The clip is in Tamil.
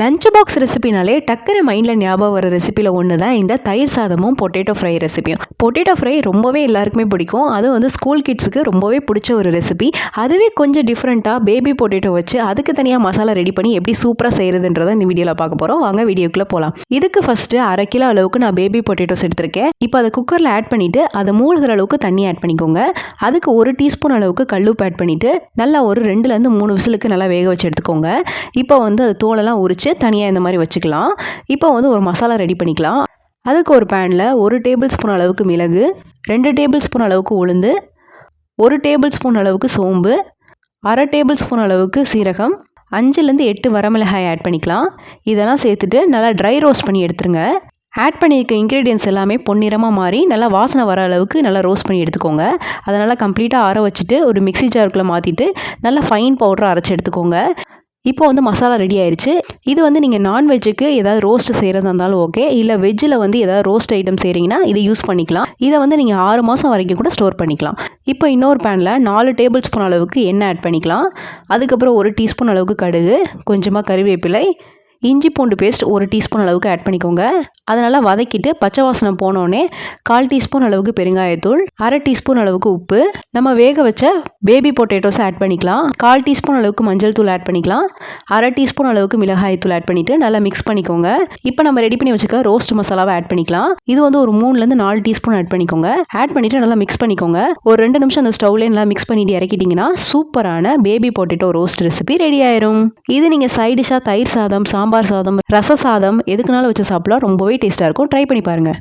லஞ்ச் பாக்ஸ் ரெசிபினாலே டக்குனு மைண்டில் ஞாபகம் வர ரெசிபியில் ஒன்று தான் இந்த தயிர் சாதமும் பொட்டேட்டோ ஃப்ரை ரெசிபியும். பொட்டேட்டோ ஃப்ரை ரொம்பவே எல்லாருக்குமே பிடிக்கும். அது வந்து ஸ்கூல் கிட்ஸுக்கு ரொம்பவே பிடிச்ச ஒரு ரெசிபி. அதுவே கொஞ்சம் டிஃப்ரெண்ட்டாக பேபி பொட்டேட்டோ வச்சு அதுக்கு தனியாக மசாலா ரெடி பண்ணி எப்படி சூப்பராக செய்கிறதுன்றதை இந்த வீடியோவில் பார்க்க போகிறோம். வாங்க வீடியோக்குள்ளே போகலாம். இதுக்கு ஃபஸ்ட்டு 1/2 கிலோ அளவுக்கு நான் பேபி பொட்டேட்டோஸ் எடுத்திருக்கேன். இப்போ அதை குக்கரில் ஆட் பண்ணிவிட்டு அதை மூழ்கிற அளவுக்கு தண்ணி ஆட் பண்ணிக்கோங்க. அதுக்கு 1 டீஸ்பூன் அளவுக்கு கல்லுப்பு ஆட் பண்ணிவிட்டு நல்லா ஒரு 2லேருந்து 3 விசிலுக்கு நல்லா வேக வச்சு எடுத்துக்கோங்க. இப்போ வந்து அது தோலெல்லாம் உரிச்சு தனியாக இந்த மாதிரி வச்சுக்கலாம். இப்போ வந்து ஒரு மசாலா ரெடி பண்ணிக்கலாம். அதுக்கு ஒரு பேனில் 1 டேபிள் ஸ்பூன் அளவுக்கு மிளகு, 2 டேபிள் ஸ்பூன் அளவுக்கு உளுந்து, 1 டேபிள் ஸ்பூன் அளவுக்கு சோம்பு, 1/2 டேபிள் ஸ்பூன் அளவுக்கு சீரகம், 5லேருந்து 8 வரமிளகாய் ஆட் பண்ணிக்கலாம். இதெல்லாம் சேர்த்துட்டு நல்லா ட்ரை ரோஸ்ட் பண்ணி எடுத்துருங்க. ஆட் பண்ணியிருக்க இன்க்ரீடியன்ஸ் எல்லாமே பொன்னிறமாக மாறி நல்லா வாசனை வர அளவுக்கு நல்லா ரோஸ்ட் பண்ணி எடுத்துக்கோங்க. அதை நல்லா கம்ப்ளீட்டாக ஆற வச்சுட்டு ஒரு மிக்ஸி ஜாருக்குள்ளே மாற்றிட்டு நல்லா ஃபைன் பவுடரை அரைச்சி எடுத்துக்கோங்க. இப்போ வந்து மசாலா ரெடி ஆயிடுச்சு. இது வந்து நீங்கள் நான்வெஜ்ஜுக்கு ஏதாவது ரோஸ்ட் செய்கிறதா இருந்தாலும் ஓகே, இல்லை வெஜ்ஜில் வந்து ஏதாவது ரோஸ்ட் ஐட்டம் செய்கிறீங்கன்னா இதை யூஸ் பண்ணிக்கலாம். இதை வந்து நீங்கள் 6 மாதம் வரைக்கும் கூட ஸ்டோர் பண்ணிக்கலாம். இப்போ இன்னொரு பேனில் 4 டேபிள் ஸ்பூன் அளவுக்கு எண்ணெய் ஆட் பண்ணிக்கலாம். அதுக்கப்புறம் 1 டீஸ்பூன் அளவுக்கு கடுகு, கொஞ்சமாக கறிவேப்பிலை, இஞ்சி பூண்டு பேஸ்ட் 1 டீஸ்பூன் அளவுக்கு ஆட் பண்ணிக்கோங்க. அதனால் வதக்கிட்டு பச்சை வாசனை போனோடனே 1/4 டீஸ்பூன் அளவுக்கு பெருங்காயத்தூள், 1/2 டீஸ்பூன் அளவுக்கு உப்பு, நம்ம வேக வச்ச பேபி பொட்டேட்டோஸ் ஆட் பண்ணிக்கலாம். 1/4 டீஸ்பூன் அளவுக்கு மஞ்சள் தூள் ஆட் பண்ணிக்கலாம். 1/2 டீஸ்பூன் அளவுக்கு மிளகாய் தூள் ஆட் பண்ணிவிட்டு நல்லா மிக்ஸ் பண்ணிக்கோங்க. இப்போ நம்ம ரெடி பண்ணி வச்சுக்க ரோஸ்ட் மசாலாவை ஆட் பண்ணிக்கலாம். இது வந்து ஒரு 3லேருந்து 4 டீஸ்பூன் ஆட் பண்ணிக்கோங்க. ஆட் பண்ணிவிட்டு நல்லா மிக்ஸ் பண்ணிக்கோங்க. ஒரு 2 நிமிஷம் அந்த ஸ்டவ்லேயே நல்லா மிக்ஸ் பண்ணிட்டு இறக்கிட்டிங்கன்னா சூப்பரான baby potato roast recipe ready ஆயிரும். இது நீங்கள் சைடிஷாக தயிர் சாதம், சாம்பார் சாதம், ரச சாதம் எதுக்குனாலும் வச்சு சாப்பிடலாம். ரொம்பவே டேஸ்ட்டாக இருக்கும். ட்ரை பண்ணி பாருங்கள்.